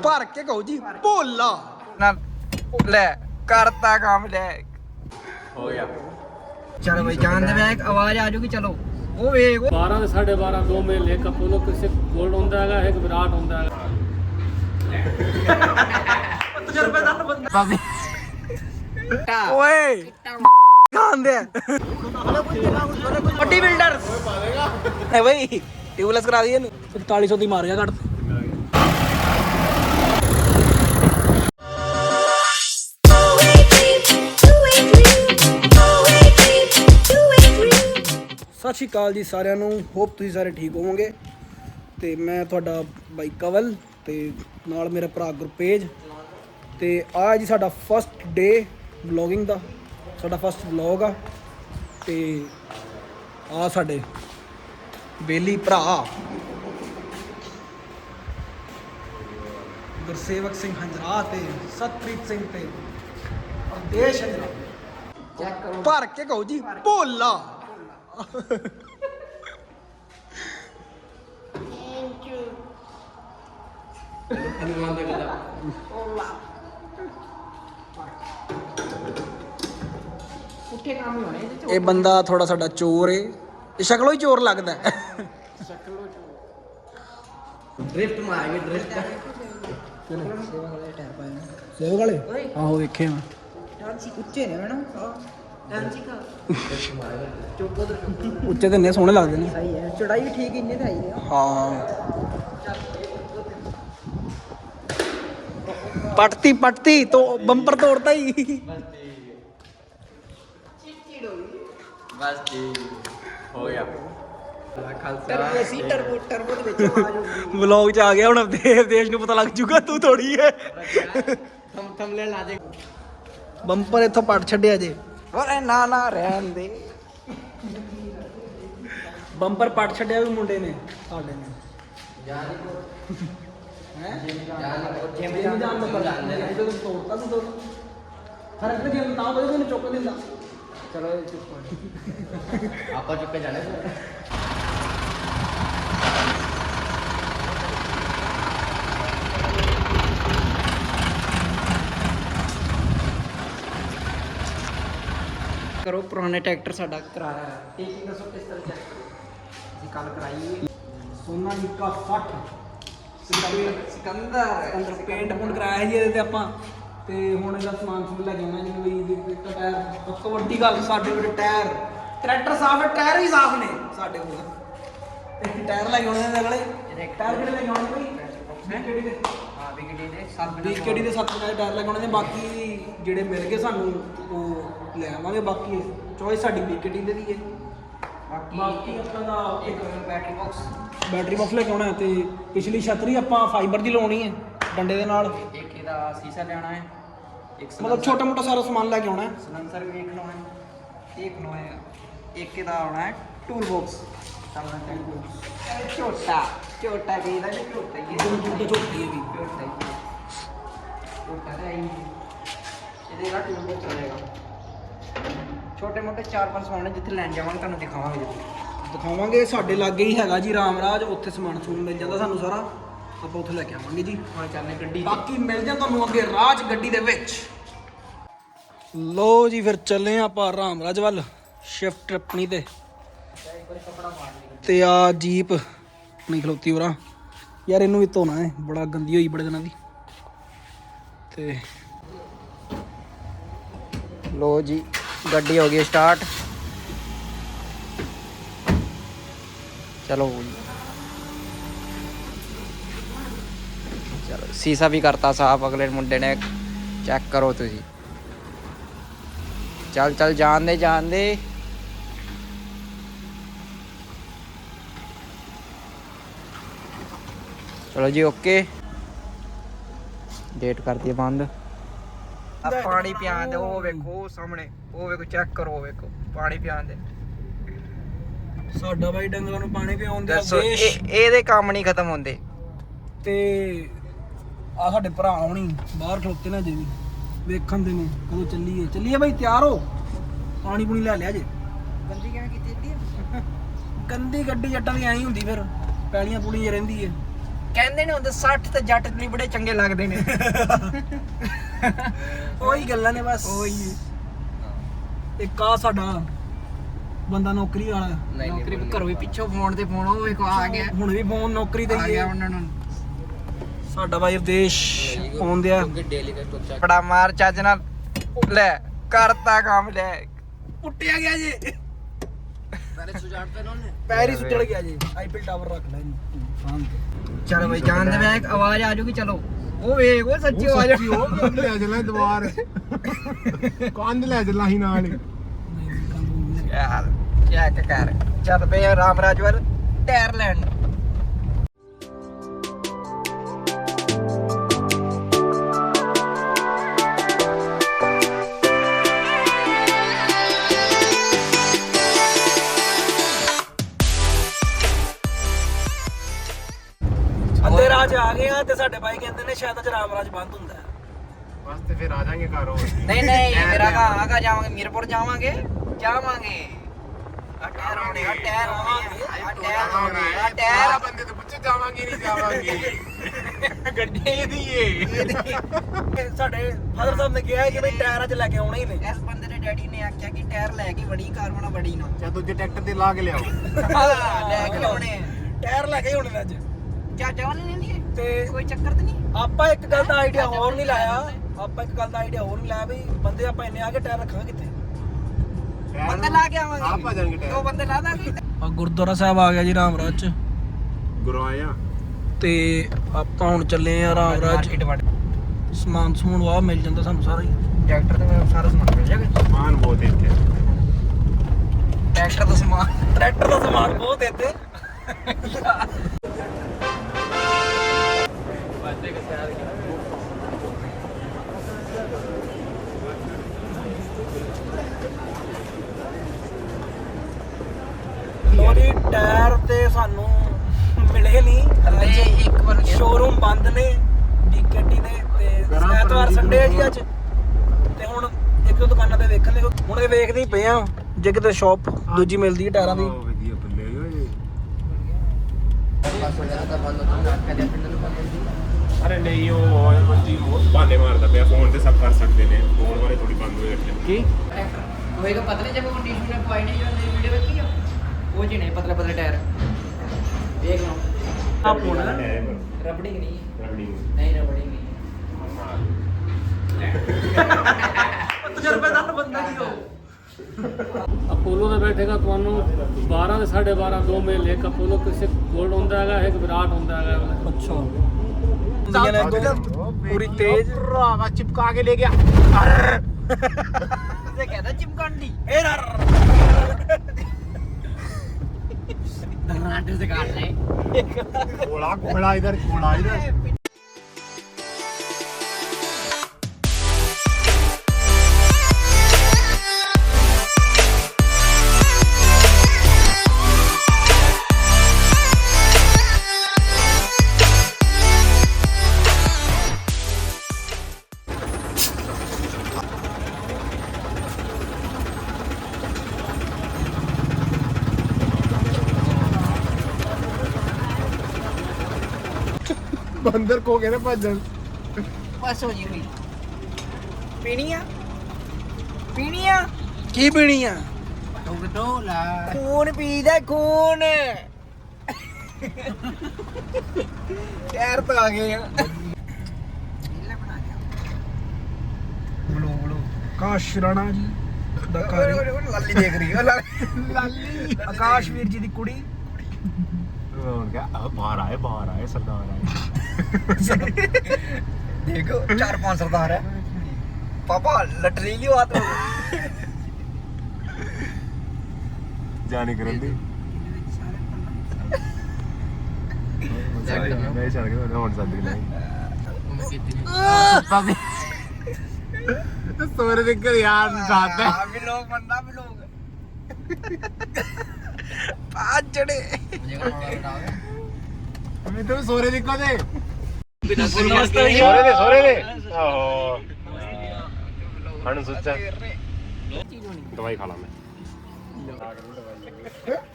ਭਰ ਕੇ ਕਹੋ ਜੀ ਭੋਲਾ ਨਾ ਲੈ ਕਰਤਾ ਕੰਮ ਲੈ ਹੋ ਗਿਆ। चलो भाई जान दे एक आवाज आ जाएगी चलो वो ਵੇਖ 12 ਤੇ 12:30 2 ਮੇਲ ਇੱਕ ਅਪੋਲੋ ਕਿਸੇ ਗੋਲਡ ਹੁੰਦਾ ਹੈਗਾ ਇੱਕ ਵਿਰਾਟ ਹੁੰਦਾ ਹੈਗਾ ਤਜਰਬੇਦਾਰ ਬੰਦਾ ਬਾਬੇ ਓਏ ਖਾਂਦੇ ਵੱਡੀ ਬਿਲਡਰ ਹੈ ਭਾਈ ਟਿਊਬਲੈਸ ਕਰਾ ਦਈਏ 4500 ਦੀ ਮਾਰ ਗਿਆ ਘੱਟ ਸਤਿ ਸ਼੍ਰੀ ਅਕਾਲ ਜੀ ਸਾਰਿਆਂ ਨੂੰ ਹੋਪ ਤੁਸੀਂ ਸਾਰੇ ਠੀਕ ਹੋਵੋਗੇ ਤੇ ਮੈਂ ਤੁਹਾਡਾ ਬਾਈ ਕਵਲ ਤੇ ਨਾਲ ਮੇਰਾ ਭਰਾ ਗੁਰਪੇਜ ਤੇ ਆ ਜੀ ਸਾਡਾ ਫਸਟ ਡੇ ਵਲੌਗਿੰਗ ਦਾ ਸਾਡਾ ਫਸਟ ਵਲੌਗ ਆ ਤੇ ਆ ਸਾਡੇ ਬੇਲੀ ਭਰਾ ਗੁਰਸੇਵਕ ਸਿੰਘ ਹੰਜਰਾ ਤੇ ਸਤਪ੍ਰੀਤ ਸਿੰਘ ਤੇ ਅਰਦੇਸ਼ ਹੰਜਰਾ ਚੈੱਕ ਕਰੋ ਭਰ ਕੇ ਕਹੋ ਜੀ ਭੋਲਾ ਪੁੱਠੇ ਕੰਮ ਹੀ ਹੋਣੇ ਇਹਦੇ ਚ ਇਹ ਬੰਦਾ ਥੋੜਾ ਸਾਡਾ ਚੋਰ ਏ ਇਹ ਸ਼ਕਲੋਂ ਹੀ ਚੋਰ ਲੱਗਦਾ ਡ੍ਰਿਫਟ ਮਾਰਗੇ ਡ੍ਰਿਫਟ ਸੇਵ ਵਾਲੇ ਆਹੋ ਵੇਖੇ ਮੈਂ ਡਾਂਸੀ ਉੱਚੇ ਨੇ ਮੈਡਮ ਡਾਂਸੀ ਕਾ ਚੁੱਪ ਉਧਰ ਚੁੱਪ ਉੱਚੇ ਤੇ ਇੰਨੇ ਸੋਹਣੇ ਲੱਗਦੇ ਨੇ ਸਹੀ ਹੈ ਚੜਾਈ ਵੀ ਠੀਕ ਇੰਨੇ ਤੇ ਆਈ ਹੈ ਹਾਂ ਪਟਤੀ ਤੋਂ ਬੰਪਰ ਤੋੜਤਾ ਹੀ ਬਸ ਠੀਕ ਹੋ ਗਿਆ। ਟਰਬੋ ਸੀ ਟਰਬੋ ਦੇ ਵਿੱਚ ਆਵਾਜ਼ ਹੁੰਦੀ ਵਲੌਗ ਚ ਆ ਗਿਆ ਹੁਣ ਦੇਸ਼ ਨੂੰ ਪਤਾ ਲੱਗ ਜੂਗਾ ਤੂੰ ਥੋੜੀ ਹੈ ਥੰਬਲੇ ਲਾ ਦੇ ਬੰਪਰ ਇੱਥੋਂ ਪਟ ਛੱਡਿਆ ਜੇ ਓਏ ਨਾ ਨਾ ਰਹਿਣ ਦੇ ਬੰਪਰ ਪਟ ਛੱਡਿਆ ਵੀ ਮੁੰਡੇ ਨੇ ਸਾਡੇ ਨੇ ਜਿਮ ਜਾਣ ਦਾ ਪਤਾ ਨਹੀਂ ਜਦੋਂ ਤੋੜਤਾ ਤੂੰ ਫਰਕ ਤੇ ਜਿਮ ਤਾਂ ਬਈ ਤੈਨੂੰ ਚੁੱਕ ਦਿੰਦਾ ਚਲੋ ਚੁੱਪ ਆਪਾਂ ਚੁੱਕੇ ਜਾਣੇ ਕਰੋ ਪੁਰਾਣੇ ਟਰੈਕਟਰ ਸਾਡਾ ਕਰਾਇਆ ਹੈ ਠੀਕ ਦੱਸੋ ਕਿਸ ਤਰ੍ਹਾਂ ਚੈੱਕ ਅਸੀਂ ਕੱਲ ਕਰਾਈ ਸੋਨਾਲੀਕਾ 60 ਸਿਕੰਦਰ ਅੰਦਰ ਪੇਂਟ ਪੁੰਟ ਕਰਾਇਆ ਸੀ ਇਹਦੇ ਤੇ ਆਪਾਂ ਤੇ ਹੁਣ ਇਹਦਾ ਸਮਾਨ ਸਮੂਨ ਲੈ ਕੇ ਆਉਣਾ ਜਿਵੇਂ ਵੀ ਇੱਕ ਟਾਇਰ ਸਭ ਤੋਂ ਵੱਡੀ ਗੱਲ ਸਾਡੇ ਕੋਲ ਟਾਇਰ ਟਰੈਕਟਰ ਸਾਫ ਹੈ ਟਾਇਰ ਵੀ ਸਾਫ ਨੇ ਸਾਡੇ ਕੋਲ ਤੇ ਟਾਇਰ ਲੈ ਕੇ ਆਉਣੇ ਨੇ ਅਗਲੇ ਟਾਇਰ ਕਿਹੜੇ ਲੈ ਕੇ ਆਉਣੇ ਕੋਈ ਹੈ ਕਿਹੜੀ ਦੇ ਹਾਂ ਵਿਕਟੀ ਦੇ ਸਭ ਵੀਕੇਡੀ ਦੇ 7 ਟਾਇਰ ਲੈ ਕੇ ਆਉਣੇ ਨੇ ਬਾਕੀ ਜਿਹੜੇ ਮਿਲ ਗਏ ਸਾਨੂੰ ਉਹ ਲੈ ਆਵਾਂਗੇ ਬਾਕੀ ਚੋਇਸ ਸਾਡੀ ਵੀਕੇਡੀ ਦੇ ਦੀ ਹੈ ਬਾਕੀ ਆਪਾਂ ਦਾ ਇੱਕ ਬੈਟਰੀ ਬਾਕਸ ਬੈਟਰੀ ਬਾਕਸ ਲੈ ਕੇ ਆਉਣਾ ਤੇ ਪਿਛਲੀ ਛਤਰੀ ਆਪਾਂ ਫਾਈਬਰ ਦੀ ਲਾਉਣੀ ਹੈ ਡੰਡੇ ਦੇ ਨਾਲ ਇੱਕ ਇਹਦਾ ਸੀਸਾ ਲੈਣਾ ਹੈ ਇੱਕ ਮਤਲਬ ਛੋਟਾ ਮੋਟਾ ਸਾਰਾ ਸਮਾਨ ਲੈ ਕੇ ਆਉਣਾ ਹੈ ਸਲੈਂਸਰ ਵੀ ਇੱਕ ਲਾਉਣਾ ਹੈ ਇੱਕ ਲਾਉਣਾ ਹੈ ਇੱਕ ਇਹਦਾ ਆਉਣਾ ਹੈ ਟੂਲ ਬਾਕਸ ਛੋਟਾ ਛੋਟਾ ਵੀ ਇਹਦਾ ਵੀ ਛੋਟਾ ਹੀ ਹੈ ਛੋਟੀ ਛੋਟੀ ਹੈ ਵੀ ਛੋਟਾ ਹੀ ਛੋਟਾ ਤਾਂ ਹੀ ਇਹਦੇ ਨਾਲ ਟੂਲ ਬਾਕਸ ਚਲੇਗਾ ਛੋਟੇ ਮੋਟੇ 4-5 ਸਮਾਨ ਜਿੱਥੇ ਲੈਣ ਜਾਵਾਂਗੇ ਤੁਹਾਨੂੰ ਦਿਖਾਵਾਂਗੇ ਜੀ ਦਿਖਾਵਾਂਗੇ ਸਾਡੇ ਲਾਗੇ ਹੀ ਹੈਗਾ ਜੀ ਰਾਮਰਾਜ ਉੱਥੇ ਸਮਾਨ ਸਮੂਨ ਮਿਲ ਜਾਂਦਾ ਸਾਨੂੰ ਸਾਰਾ ਆਪਾਂ ਉੱਥੇ ਲੈ ਕੇ ਆਵਾਂਗੇ ਜੀ ਹੁਣ ਚੱਲਨੇ ਗੱਡੀ ਬਾਕੀ ਮਿਲ ਜਾਂ ਤੁਹਾਨੂੰ ਅੱਗੇ ਰਾਜ ਗੱਡੀ ਦੇ ਵਿੱਚ ਲੋ ਜੀ ਫਿਰ ਚੱਲੇ ਆਪਾਂ ਰਾਮਰਾਜ ਵੱਲ ਸ਼ਿਫਟ ਆਪਣੀ ਤੇ ਆ ਜੀਪ ਨਹੀਂ ਖਲੋਤੀ ਹੋਰਾਂ ਯਾਰ ਇਹਨੂੰ ਵੀ ਧੋਣਾ ਹੈ ਬੜਾ ਗੰਦੀ ਹੋਈ ਬੜੇ ਦਿਨਾਂ ਦੀ ਤੇ ਲੋ ਜੀ ਗੱਡੀ ਹੋ ਗਈ ਸਟਾਰਟ ਚਲੋ ਚਲੋ ਸੀਸਾ ਵੀ ਕਰਤਾ ਸਾਫ ਅਗਲੇ ਮੁੰਡੇ ਨੇ ਚੈੱਕ ਕਰੋ ਤੁਸੀਂ ਚੱਲ ਜਾਣ ਦੇ ਚਲੋ ਜੀ ਓਕੇ ਡੇਟ ਕਰਤੀ ਬੰਦ ਪਾਣੀ ਪਿਆਣ ਦੇ ਉਹ ਵੇਖੋ ਸਾਹਮਣੇ ਉਹ ਵੇਖੋ ਚੈੱਕ ਕਰੋ ਉਹ ਵੇਖੋ ਪਾਣੀ ਪਿਆਣ ਦੇ ਸਾਡਾ ਬਾਈ ਡੰਗਰਾਂ ਨੂੰ ਪਾਣੀ ਪਿਆਉਣ ਦੇ ਦੱਸੋ ਇਹਦੇ ਕੰਮ ਨਹੀਂ ਖਤਮ ਹੁੰਦੇ ਤੇ ਆ ਸਾਡੇ ਭਰਾ ਹੋਣੀ ਬਾਹਰ ਖਲੋਤੇ ਨੇ ਜੇ ਵੀ ਵੇਖਣ ਦੇ ਨੇ ਕਦੋਂ ਚੱਲੀਏ ਬਾਈ ਤਿਆਰ ਹੋ ਪਾਣੀ ਪੂਣੀ ਲੈ ਲਿਆ ਜੇ ਗੰਦੀ ਕਿਵੇਂ ਕੀਤੀ ਇੱਦੀ ਗੰਦੀ ਗੱਡੀ ਜੱਟਾਂ ਦੀ ਐਂ ਹੀ ਹੁੰਦੀ ਫਿਰ ਪੈਲੀਆਂ ਪੂਲੀਆਂ ਰਹਿੰਦੀ ਏ ਕਹਿੰਦੇ ਨੇ ਹੁੰਦੇ 60 ਤੇ ਜੱਟ ਨਹੀਂ ਬੜੇ ਚੰਗੇ ਲੱਗਦੇ ਨੇ। ਉਹੀ ਗੱਲਾਂ ਨੇ ਬਸ। ਉਹੀ ਇੱਕ ਆ ਸਾਡਾ ਬੰਦਾ ਨੌਕਰੀ ਵਾਲਾ, ਨੌਕਰੀ ਘਰੋਂ ਵੀ ਪਿੱਛੋਂ ਫੋਨ ਤੇ ਫੋਨ ਉਹ ਵੇਖੋ ਆ ਗਿਆ, ਹੁਣ ਵੀ ਫੋਨ ਨੌਕਰੀ ਤੇ ਆ ਹੀ ਗਿਆ ਹੈ ਉਹਨਾਂ ਨੂੰ। ਸਾਡਾ ਬਾਈ ਵਿਦੇਸ਼ ਆਉਂਦਿਆ। ਬੜਾ ਮਾਰ ਚੱਜ ਨਾਲ ਲੈ ਕਰਤਾ ਕੰਮ ਲੈ ਉੱਟਿਆ ਗਿਆ ਜੀ, ਪੈਰ ਹੀ ਸੁੱਟੜ ਗਿਆ ਜੀ। ਆਈਪੀਐਲ ਟਾਵਰ ਰੱਖ ਲੈ ਇਹਨੂੰ ਸ਼ਾਮ ਤੇ। ਚਲ ਬਈ ਜਾਨ ਦੇ ਮੈਂ ਆਵਾਜ਼ ਆ ਜੂਗੀ। ਚਲੋ ਉਹ ਵੇਖ ਉਹ ਸੱਚੀ ਆਵਾਜ਼ ਉਹ ਲੈ ਚੱਲਾਂ ਦੁਬਾਰ ਕੰਧ ਲੈ ਚੱਲਾਂ ਹੀ ਨਾਲ ਹੀ। ਯਾਰ ਚੈੱਕ ਕਰ। ਚੱਲ ਪਏ ਰਾਮ ਰਾਜਵਰ ਟਾਇਰ ਲੈਣ। ਅੰਦੇ ਰਾਜ ਆ ਗਏ ਆ ਤੇ ਸਾਡੇ ਬਾਈ ਕਹਿੰਦੇ ਨੇ ਸ਼ਾਇਦ ਅੱਜ ਰਾਮਰਾਜ ਬੰਦ ਹੁੰਦਾ ਹੈ। ਬਸ ਤੇ ਫਿਰ ਆ ਜਾਾਂਗੇ ਘਰ ਹੋਰ। ਨਹੀਂ ਨਹੀਂ ਮੇਰਾ ਆਗਾ ਜਾਵਾਂਗੇ, ਮੀਰਪੁਰ ਜਾਵਾਂਗੇ ਜਾਵਾਂਗੇ। ਆ ਟਾਇਰ ਆਉਣੇ ਆ, ਟਾਇਰ ਆਉਣੇ ਆ, ਟਾਇਰ ਆਉਣੇ ਆ, ਟਾਇਰ ਬੰਦੇ ਤੋਂ ਪੁੱਛੇ ਜਾਵਾਂਗੇ ਨਹੀਂ ਜਾਵਾਂਗੇ ਗੱਡੀ ਇਹਦੀ ਏ। ਸਾਡੇ ਫਾਦਰ ਸਾਹਿਬ ਨੇ ਕਿਹਾ ਕਿ ਬਈ ਟਾਇਰ ਅੱਜ ਲੈ ਕੇ ਆਉਣੇ ਹੀ ਨੇ। ਇਸ ਬੰਦੇ ਦੇ ਡੈਡੀ ਨੇ ਆਖਿਆ ਕਿ ਟਾਇਰ ਲੈ ਕੇ ਵੜੀ ਕਾਰ ਬਣਾ ਵੜੀ ਨਾ ਚਾ ਦੂਜੇ ਟਰੈਕਟਰ ਤੇ ਲਾ ਕੇ ਲਿਆਓ। ਲੈ ਕੇ ਆਉਣੇ ਟਾਇਰ ਲੈ ਕੇ ਹੀ ਆਉਣੇ ਨੇ ਅੱਜ। ਚਾਚਾ ਵਾਲੇ ਨਹੀਂ ਤੇ ਕੋਈ ਚੱਕਰ ਤੇ ਨਹੀਂ। ਆਪਾਂ ਇੱਕ ਗੱਲ ਦਾ ਆਈਡੀਆ ਹੋਰ ਨਹੀਂ ਲਾਇਆ, ਆਪਾਂ ਇੱਕ ਗੱਲ ਦਾ ਆਈਡੀਆ ਹੋਰ ਨਹੀਂ ਲਾਇਆ ਵੀ ਬੰਦੇ ਆਪਾਂ ਇੰਨੇ ਆ ਕੇ ਟਾਇਰ ਰੱਖਾਂਗੇ ਕਿੱਥੇ। ਬੰਦੇ ਲਾ ਕੇ ਆਵਾਂਗੇ, ਆਪ ਆ ਜਾਣਗੇ ਦੋ ਟਾਇਰ। ਬੰਦੇ ਲਾ ਦਾਂਗੇ। ਆ ਗੁਰਦੁਆਰਾ ਸਾਹਿਬ ਆ ਗਿਆ ਜੀ ਰਾਮਰਾਜ ਚ, ਗੁਰਵਾਇਆ ਤੇ ਆਪਾਂ ਹੁਣ ਚੱਲੇ ਆ ਰਾਮਰਾਜ। ਸਮਾਨ ਸਮੂਨ ਵਾਹ ਮਿਲ ਜਾਂਦਾ ਸਾਨੂੰ ਸਾਰਾ ਹੀ। ਟਰੈਕਟਰ ਤੇ ਮੇਰਾ ਸਾਰਾ ਸਮਾਨ ਮਿਲ ਜਾਏਗਾ। ਸਮਾਨ ਬਹੁਤ ਹੈ ਇੱਥੇ। ਟਰੈਕਟਰ ਦਾ ਸਮਾਨ, ਟਰੈਕਟਰ ਦਾ ਸਮਾਨ ਬਹੁਤ ਇੱਥੇ। ਲੋਰੀ ਟਾਇਰ ਤੇ ਸਾਨੂੰ ਮਿਲੇ ਨਹੀਂ ਹਲੇ ਇੱਕ ਵਾਰ ਸ਼ੋਰੂਮ ਬੰਦ ਨੇ ਡੀਕੇਟੀ ਦੇ ਤੇ ਐਤਵਾਰ ਸੰਡੇ ਹੈ ਜੀ ਅੱਜ। ਤੇ ਹੁਣ ਇੱਕ ਦੋ ਦੁਕਾਨਾਂ ਤੇ ਵੇਖਣ ਦੇ ਹੁਣ ਇਹ ਵੇਖਦੇ ਹੀ ਪਏ ਆ ਜੇ ਕਿਤੇ ਸ਼ਾਪ ਦੂਜੀ ਮਿਲਦੀ ਹੈ ਟਾਇਰਾਂ ਦੀ। ਵਧੀਆ ਬੱਲੇ ਓਏ। ਅਰੇ ਨਹੀਂ ਉਹ ਬੱਚੀ ਬਾਨੇ ਮਾਰਦਾ ਪਿਆ ਫੋਨ ਤੇ ਸਭ ਕਰ ਸਕਦੇ ਨੇ, ਫੋਨ ਵਾਲੇ ਥੋੜੀ ਬੰਦ ਹੋਏ ਰੱਖੇ। ਕੀ ਹੋਏਗਾ ਪਤਲੇ ਜਬ ਕੰਡੀਸ਼ਨ में पाई नहीं जो नई वीडियो देखी है वो जी नहीं पतले पतले टायर देख लो ਆਪ ਹੁਣ रबड़िंग नहीं है, ਰਬੜੀ नहीं रबड़िंग नहीं ਤਜਰਬੇਦਾਰ ਬੰਦਾ ਕੀ ਹੋ। ਅਪੋਲੋ ਦਾ ਬੈਠੇਗਾ ਤੁਹਾਨੂੰ 12 ਤੇ 12:30 2 ਮੇਲ। ਇੱਕ ਅਪੋਲੋ ਕਿਸੇ ਗੋਲਡ ਹੁੰਦਾ ਹੈਗਾ, ਇੱਕ ਵਿਰਾਟ ਹੁੰਦਾ ਹੈਗਾ। ਅੱਛਾ ਪੂਰੀ ਤੇਜ਼ ਭਰਾਵਾ ਚਿਪਕਾ ਕੇ ਲੈ ਗਿਆ। से कहता चिमकांडी दर्राटे से काट रहे घोड़ा घोड़ा इधर घोड़ा इधर। बंदर को कहने भजन बस हो जी हुई पीनिया पीनिया ਕੀ ਪੀਣੀ ਆ। ढोला खून पीदा खून यार तो आ गए ब्लू ब्लू ਆਕਾਸ਼ ਰਾਣਾ ਜੀ ਦਾ ਘਰ लाली देख रही है लाली ਆਕਾਸ਼ ਵੀਰ ਜੀ ਦੀ ਕੁੜੀ। बाहर आए सरदार आए। देखो 4-5 सरदार है पापा लटरीली बात हो जाने करन दी मैं चल गया होने सद के सोरे देख कर यार जाता है भी लोग बंदा भी लोग पांच जड़े मैं तो सोरे दिखो दे सोरे सोरे दे आहो हन सोचा दवाई खा ला मैं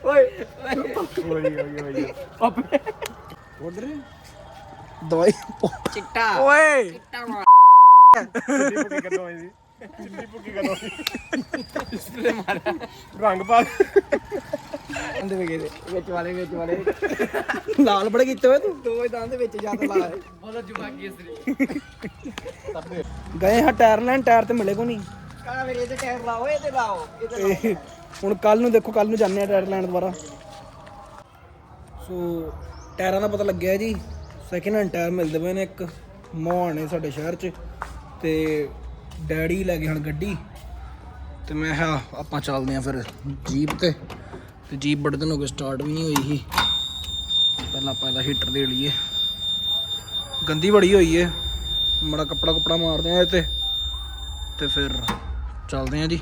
ਓਏ ओए ਉਧਰ ਦਵਾਈ ਚਿੱਟਾ ਓਏ ਚਿੱਟਾ ਮਾਰ ਚਿੱਲੀ ਭੁੱਕੀ ਕਦੋਂ ਹੋਈ ਸੀ ਚਿੱਲੀ ਭੁੱਕੀ ਕਦੋਂ ਹੋਈ ਰੰਗ ਪਾ ਅੰਦੇ ਵੇ ਗਏ ਵਿੱਚ ਵਾਲੇ ਲਾਲ ਬੜੇ ਕੀਤੇ ਹੋਏ ਤੂੰ ਦੋ ਦੰਦ ਵਿੱਚ ਜੱਟ ਲਾ ਬੋਲੋ ਜੁਗਾ ਕੇਸਰੀ ਗਏ ਹਾਂ ਟਾਇਰ ਲੈਣ, ਟਾਇਰ ਤੇ ਮਿਲੇ ਕੋ ਨਹੀਂ। ਕਾ ਮੇਰੇ ਇਹਦੇ ਟਾਇਰ ਲਾਓ ਇਹਦੇ ਲਾਓ ਇਹਦੇ ਤੇ ਹੁਣ ਕੱਲ ਨੂੰ ਦੇਖੋ, ਕੱਲ ਨੂੰ ਜਾਂਦੇ ਆ ਟਾਇਰ ਲੈਣ ਦੁਬਾਰਾ। ਸੋ ਟਾਇਰਾਂ ਦਾ ਪਤਾ ਲੱਗਿਆ ਜੀ, ਸੈਕਿੰਡ ਹੈਂਡ ਟਾਇਰ ਮਿਲਦੇ ਪਏ ਨੇ ਇੱਕ ਮੋਹਾਣ ਨੇ ਸਾਡੇ ਸ਼ਹਿਰ 'ਚ, ਤੇ ਡੈਡੀ ਲੈ ਗਏ ਹੁਣ ਗੱਡੀ, ਤੇ ਮੈਂ ਕਿਹਾ ਆਪਾਂ ਚੱਲਦੇ ਆ ਫਿਰ ਜੀਪ ਤੇ ਜੀਪ ਬੜੇ ਦਿਨ ਹੋ ਗਏ ਸਟਾਰਟ ਵੀ ਨਹੀਂ ਹੋਈ ਸੀ। ਪਹਿਲਾਂ ਹੀਟਰ ਦੇ ਲਈਏ, ਗੰਦੀ ਬੜੀ ਹੋਈ ਹੈ, ਮੜਾ ਕੱਪੜਾ ਮਾਰਦੇ ਆ ਇਹ ਤੇ ਫਿਰ ਚੱਲਦੇ ਆ ਜੀ।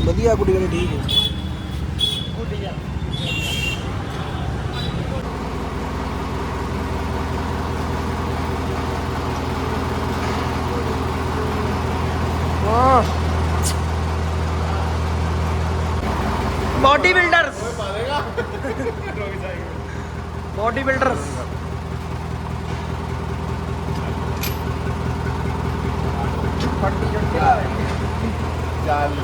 ਵਧੀਆ ਗੁੱਡੀ ਵਾਲੀ ਠੀਕ ਹੈ। बॉडी बिल्डर्स बॉडी बिल्डर्स ਚੱਲ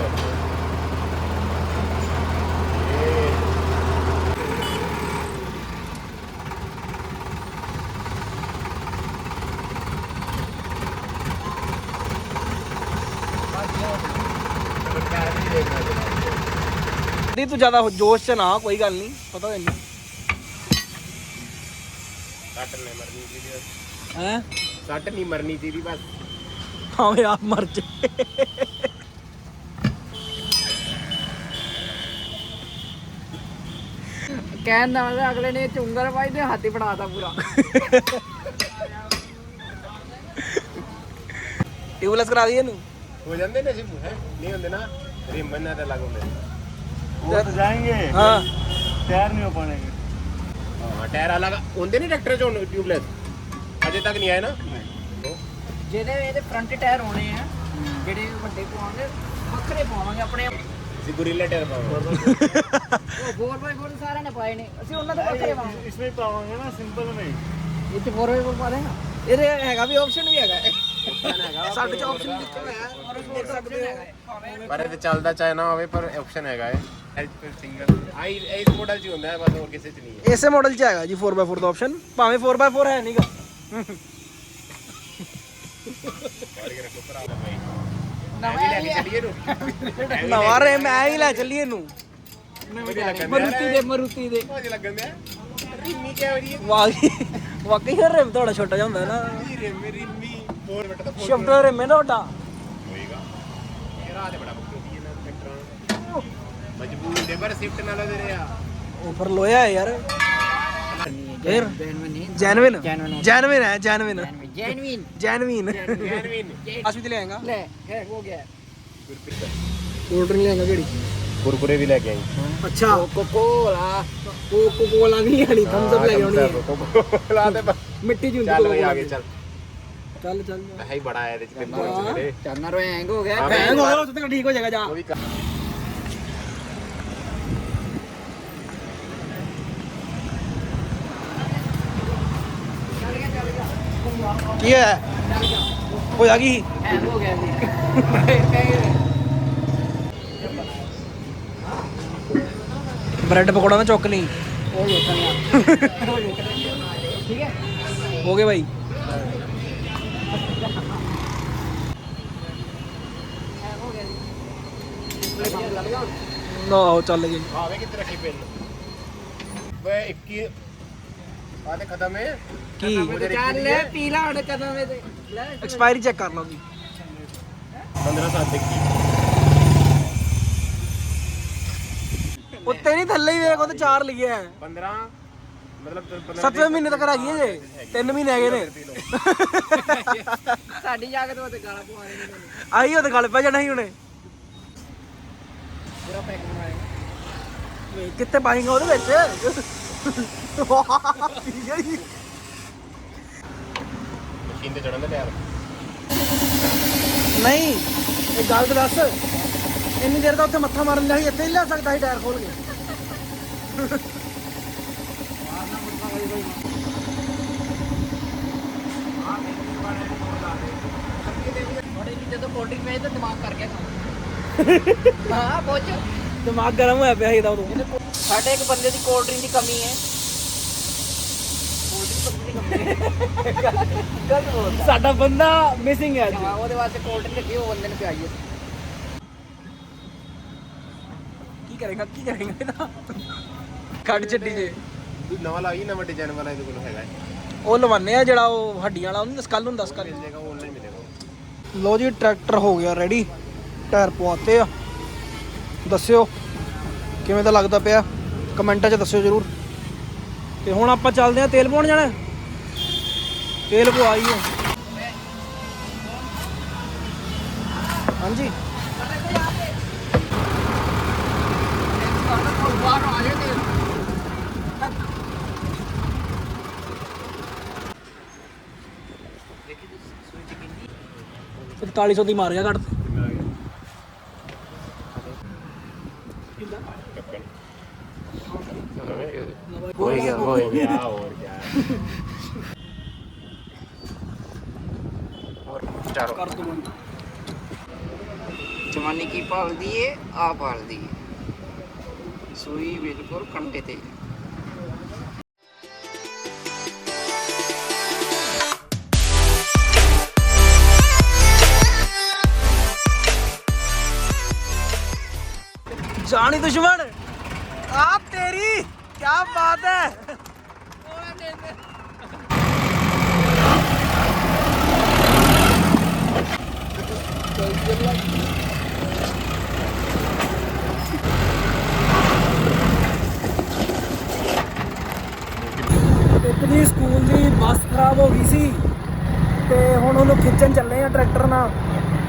नहीं तू ज्यादा जोश से ना, कोई गल नहीं, पता है नहीं ਸੱਟ ਨਹੀਂ ਮਰਨੀ ਚਾਹੀਦੀ हैं ਸੱਟ ਨਹੀਂ ਮਰਨੀ ਚਾਹੀਦੀ ਬਸ हाँ आप मर जाए। ਕਹਿਣ ਦਾ ਮਤਲਬ ਅਗਲੇ ਨੇ ਚੁੰਗਲ ਪਾਈ ਤੇ ਹੱਥ ਹੀ ਫੜਾਤਾ ਪੂਰਾ ट्यूबलेस करा दिए नू ਹੋ ਜਾਂਦੇ ਨੇ ਸਿਮ ਹੈ ਨਹੀਂ ਹੁੰਦੇ ਨਾ ਰਿਮ ਬੰਨਾ ਤੇ ਲੱਗ ਹੁੰਦੇ वो तो जाएंगे हाँ तैयार नहीं हो पाएंगे ਹਾਂ ਟਾਇਰ ਅਲੱਗ ਹੁੰਦੇ ਨਹੀਂ ਟਰੈਕਟਰ ਚੋਂ ਟਿਊਬਲੈਸ ਅਜੇ ਤੱਕ ਨਹੀਂ ਆਏ ਨਾ ਜਿਹਦੇ ਇਹਦੇ ਫਰੰਟ ਟਾਇਰ ਹੋਣੇ ਆ ਜਿਹੜੇ ਵੱਡੇ ਪਵਾਵਾਂਗੇ ਵੱਖਰੇ ਪਾਵਾਂਗੇ ਆਪਣੇ ਅਸੀਂ ਗੁਰੀਲਾ ਟਾਇਰ ਪਾਵਾਂਗੇ ਉਹ 4x4 ਸਾਰਿਆਂ ਨੇ ਪਾਏ ਨੇ ਅਸੀਂ ਉਹਨਾਂ ਦੇ ਵੱਖਰੇ ਪਾਵਾਂਗੇ इसमें पाओगे ना सिंपल में ਇਹ ਤੇ 4x4 ਪਾ ਦੇਣਾ ਇਹਦੇ ਹੈਗਾ ਵੀ ਆਪਸ਼ਨ ਵੀ ਹੈਗਾ ਸਾਡੇ ਚ ਆਪਸ਼ਨ ਕਿੱਥੇ ਹੋਇਆ ਦੇਖ ਸਕਦੇ ਹੋ। ਪਰ ਇਹ ਤੇ ਚੱਲਦਾ ਚਾਹੇ ਨਾ ਹੋਵੇ ਪਰ ਆਪਸ਼ਨ ਹੈਗਾ ਹੈ ਐਚ ਸਿੰਗਲ ਆਈ ਇਸ ਮਾਡਲ 'ਚ ਹੀ ਹੁੰਦਾ ਹੈ ਬਸ ਹੋਰ ਕਿਸੇ 'ਚ ਨਹੀਂ ਹੈ ਇਸੇ ਮਾਡਲ ਚ ਹੈਗਾ ਜੀ 4x4 ਦਾ ਆਪਸ਼ਨ, ਭਾਵੇਂ 4x4 ਹੈ ਨਹੀਂਗਾ। ਨਵੇਂ ਲੈ ਕੇ ਚੱਲੀਏ ਨੂੰ ਨਵਾਂ ਰੇ ਮੈਂ ਹੀ ਲੈ ਚੱਲੀ ਇਹਨੂੰ ਮਰੂਤੀ ਦੇ ਮੋਜ ਲੱਗਣ ਦਿਆ ਰਿਮੀ ਕਿਹੜੀ ਵਾਕਈ ਯਾਰ ਰਿਮ ਤੁਹਾਡਾ ਛੋਟਾ ਜਿਹਾ ਹੁੰਦਾ ਨਾ, ਰਿਮੀ ਰਿਮੀ 4 ਮਿੰਟ ਦਾ ਸ਼ਿਫਟ ਦਾ ਰਿਮ ਹੈ ਨਾ ਵੱਡਾ। ਹੋਏਗਾ ਇਹ ਰਾਤ ਬੜਾ ਬੁੱਕੀ ਇਹਨਾਂ ਟਰੈਕਟਰਾਂ ਮਜਬੂਰ ਦੇ ਪਰ ਸ਼ਿਫਟ ਨਾਲ ਦੇ ਰਿਹਾ ਓਫਰ ਲੋਇਆ ਹੈ ਯਾਰ, ਫਿਰ ਜੈਨੂਇਨ ਜੈਨੂਇਨ ਹੈ ਜੈਨੂਇਨ ਜੈਨੂਇਨ ਜੈਨੂਇਨ ਜੈਨਵਿਨ ਆਸ਼ੂ ਤੇ ਲੈ ਆਏਗਾ, ਲੈ ਹੈ ਹੋ ਗਿਆ ਕੋਲਡ ਡਰਿੰਕ ਲੈ ਆਏਗਾ ਕਿਹੜੀ? ਕੁਰਕੁਰੇ ਵੀ ਲੈ ਕੇ ਆਈ ਅੱਛਾ ਕੋਕੋਲਾ ਕੋਕੋਲਾ ਨਹੀਂ ਆਣੀ, ਥੰਬਸ ਅਪ ਲੈ ਕੇ ਆਉਣੀ ਹੈ ਲਾ ਦੇ ਮਿੱਟੀ ਚ ਹੁੰਦੀ ਚੱਲ ਬਈ Coca-Cola ਆਗੇ ਚੱਲ ਚੱਲ ਚੱਲ ਹੈ ਹੀ ਬੜਾ ਹੈ ਇਹਦੇ ਚ ਤੇ ਮੇਰੇ ਚਾਨਰ ਹੋਏ ਹੈਂਗ ਹੋ ਗਿਆ ਭੈਣ ਹੋ ਉਸ ਤੇ ਠੀਕ ਹੋ ਜਾਏਗਾ ਜਾ। ਉਹ ਵੀ ਕੀ ਹੈ ਹੋਇਆ ਕੀ? ਹੈਂਗ ਹੋ ਗਿਆ ਸੀ ਬ੍ਰੈਡ ਪਕੌੜਾ ਨਾ ਚੁੱਕ ਲਈ, ਉਹ ਦੇਖਣਾ ਠੀਕ ਹੈ ਹੋ ਗਏ ਭਾਈ। ਨਾ ਚੱਲ ਗਏ ਆਵੇ ਕਿੱਥੇ ਰੱਖੀ ਪੈਨ ਵੇ 21 ਆਦੇ ਖਤਮ ਹੈ ਕੀ ਚੱਲ ਲੈ ਪੀਲਾ ਹੜ ਕਦੋਂ ਵੇ ਤੇ ਲੈ ਐਕਸਪਾਇਰੀ ਚੈੱਕ ਕਰ ਲਓ ਜੀ। 15 ਸਾਲ ਤੱਕ ਕੀ ਉੱਤੇ ਨਹੀਂ ਥੱਲੇ ਹੀ ਵੇਖ, ਉਹ ਤੇ 4 ਲਿਖਿਆ ਹੈ। 15 ਮਤਲਬ 7ਵੇਂ ਮਹੀਨੇ ਤੱਕ ਹੈਗੀ ਹੈ ਜੇ 3 ਮਹੀਨੇ ਹੈਗੇ ਨੇ ਸਾਡੀ ਜਾ ਕੇ ਤੋਂ ਤੇ ਗਾਲਾਂ ਪਵਾ ਰਹੇ ਨੇ ਆਈ ਉਹ ਤੇ ਗੱਲ ਪੈ ਜਾਣਾ ਸੀ ਹੁਣੇ ਪੂਰਾ ਪੈਕ ਬਣਾਏਗਾ ਵੇ ਕਿੱਥੇ ਪਾਏਗਾ ਉਹਦੇ ਵਿੱਚ ਠੀਕ ਹੈ ਜੀ ਮਸ਼ੀਨ ਤੇ ਚੜਨ ਦਾ ਟਾਇਰ ਨਹੀਂ ਇਹ ਗੱਲ ਤਾਂ ਦੱਸ ਇੰਨੀ ਦੇਰ ਦਾ ਉੱਥੇ ਮੱਥਾ ਮਾਰਨ ਦਾ ਸੀ ਇੱਥੇ ਹੀ ਲੈ ਸਕਦਾ ਸੀ ਟਾਇਰ ਖੋਲ ਕੇ ਬੜੇ ਵੀ ਜਦੋਂ ਕੋਲਡਿੰਗ ਪਈ ਤਾਂ ਦਿਮਾਗ ਕਰ ਗਿਆ ਕੰਮ ਹਾਂ ਪੁੱਛ ਦਿਮਾਗ ਗਰਮ ਹੋਇਆ ਪਿਆ ਸੀ ਇਹਦਾ ਉਦੋਂ ਸਾਡੇ ਇੱਕ ਬੰਦੇ ਦੀ ਕੋਲਡਿੰਗ ਦੀ ਕਮੀ ਹੈ ਕੋਲਡਿੰਗ ਦੀ ਕਮੀ ਹੈ ਗਲਤ ਬੋਲਦਾ ਸਾਡਾ ਬੰਦਾ ਮਿਸਿੰਗ ਹੈ ਅੱਜ ਹਾਂ ਉਹਦੇ ਵਾਸਤੇ ਕੋਲਡਿੰਗ ਲੱਗੀ ਉਹ ਬੰਦੇ ਨੂੰ ਪਿਆਈ ਹੈ ਕੀ ਕਰੇਗਾ ਇਹਦਾ ਕੱਢ ਚੱਡੀ ਜੇ ਨਵਾਂ ਲਾਈ ਨਵਾਂ ਡਿਜ਼ਾਈਨ ਵਾਲਾ ਇਹਦੇ ਕੋਲ ਹੈਗਾ ਉਹ ਲਵਾਨੇ ਆ ਜਿਹੜਾ ਉਹ ਹੱਡੀਆਂ ਵਾਲਾ ਉਹਨੂੰ ਸਕਲ ਹੁੰਦਾ ਸਕਲ ਮਿਲ ਜਾਏਗਾ ਆਨਲਾਈਨ ਮਿਲੇਗਾ ਲੋ ਜੀ ਟਰੈਕਟਰ ਹੋ ਗਿਆ ਰੈਡੀ ਟਾਇਰ ਪਵਾਤੇ ਆ ਦੱਸਿਓ ਕਿਵੇਂ ਦਾ ਲੱਗਦਾ ਪਿਆ ਕਮੈਂਟਾਂ 'ਚ ਦੱਸਿਓ ਜਰੂਰ ਤੇ ਹੁਣ ਆਪਾਂ ਚੱਲਦੇ ਆ ਤੇਲ ਪਾਉਣ ਜਾਣਾ ਤੇਲ ਪਵਾਈਏ ਹਾਂਜੀ ਬਾਹਰ ਆ ਜਾਏ 4500 ਦੀ ਮਾਰ ਗਿਆ ਕੱਢ ਹੋ ਗਿਆ ਹੋਰ ਕੀ ਚਾਰੋ ਕਰ ਦੋ ਜਵਾਨੀ ਕੀ ਭਾਲਦੀ ਏ ਆ ਭਾਲਦੀ ਏ ਸੂਈ ਬਿਲਕੁਲ ਕੰਟੇ ਤੇ जानी दुश्मन आप तेरी क्या बात है ਇੱਕ ਦੀ ਸਕੂਲ ਦੀ ਬੱਸ ਖਰਾਬ ਹੋ ਗਈ ਸੀ ਤੇ ਹੁਣ ਉਹਨੂੰ ਖਿੱਚਣ ਚੱਲੇ ਆ ਟਰੈਕਟਰ ਨਾਲ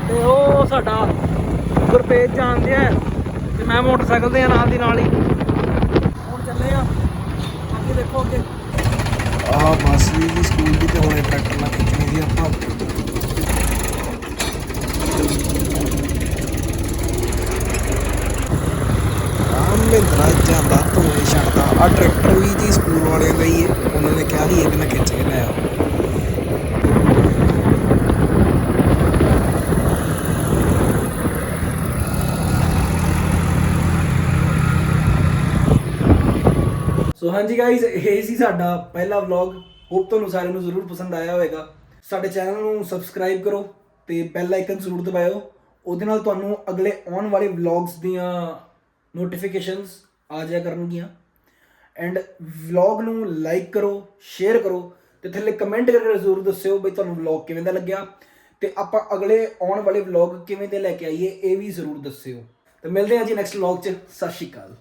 ਤੇ ਉਹ ਸਾਡਾ ਗੁਰਪੇਜ ਜਾਣਦੇ ਆ ਤੇ ਮੈਂ ਮੋਟਰਸਾਈਕਲ ਤੇ ਆ ਨਾਲ ਦੀ ਨਾਲ ਹੀ ਹੁਣ ਚੱਲੇ ਆ ਅੱਗੇ ਦੇਖੋ ਅੱਗੇ ਆਹ ਬੱਸ ਵੀ ਸਕੂਲ ਦੀ ਤੇ ਹੁਣ ਟਰੈਕਟਰ ਨਾਲ ਖਿੱਚਣੀ ਸੀ ਆਪਾਂ ਮਹਿੰਦਰਾ ਜਾਂਦਾ ਧੂਏ ਛੱਡਦਾ ਆ ਟਰੈਕਟਰ ਵੀ ਜੀ ਸਕੂਲ ਵਾਲਿਆਂ ਦਾ ਹੀ ਹੈ ਉਹਨਾਂ ਨੇ ਕਿਹਾ ਸੀ ਕਿ ਨਾ ਖਿੱਚ ਕੇ ਲੈ ਆਓ ਸੋ ਹਾਂਜੀ ਗਾਇਜ਼ ਇਹ ਸੀ ਸਾਡਾ ਪਹਿਲਾ ਵਲੌਗ ਹੋਪ ਤੁਹਾਨੂੰ ਸਾਰਿਆਂ ਨੂੰ ਜ਼ਰੂਰ ਪਸੰਦ ਆਇਆ ਹੋਵੇਗਾ ਸਾਡੇ ਚੈਨਲ ਨੂੰ ਸਬਸਕ੍ਰਾਈਬ ਕਰੋ ਤੇ ਬੈਲ ਆਈਕਨ ਜ਼ਰੂਰ ਦਬਾਇਓ ਉਹਦੇ ਨਾਲ ਤੁਹਾਨੂੰ ਅਗਲੇ ਆਉਣ ਵਾਲੇ ਵਲੌਗਸ ਦੀਆਂ ਨੋਟੀਫਿਕੇਸ਼ਨਸ ਆ ਜਾਇਆ ਕਰਨਗੀਆਂ ਐਂਡ ਵਲੌਗ ਨੂੰ ਲਾਈਕ ਕਰੋ ਸ਼ੇਅਰ ਕਰੋ ਤੇ ਥੱਲੇ ਕਮੈਂਟ ਕਰਕੇ ਜ਼ਰੂਰ ਦੱਸਿਓ ਬਈ ਤੁਹਾਨੂੰ ਵਲੌਗ ਕਿਵੇਂ ਦਾ ਲੱਗਿਆ ਤੇ ਆਪਾਂ ਅਗਲੇ ਆਉਣ ਵਾਲੇ ਵਲੌਗ ਕਿਵੇਂ ਦੇ ਲੈ ਕੇ ਆਈਏ ਇਹ ਵੀ ਜ਼ਰੂਰ ਦੱਸਿਓ ਤੇ ਮਿਲਦੇ ਹਾਂ ਜੀ ਨੈਕਸਟ ਵਲੌਗ 'ਚ ਸਤਿ ਸ਼੍ਰੀ ਅਕਾਲ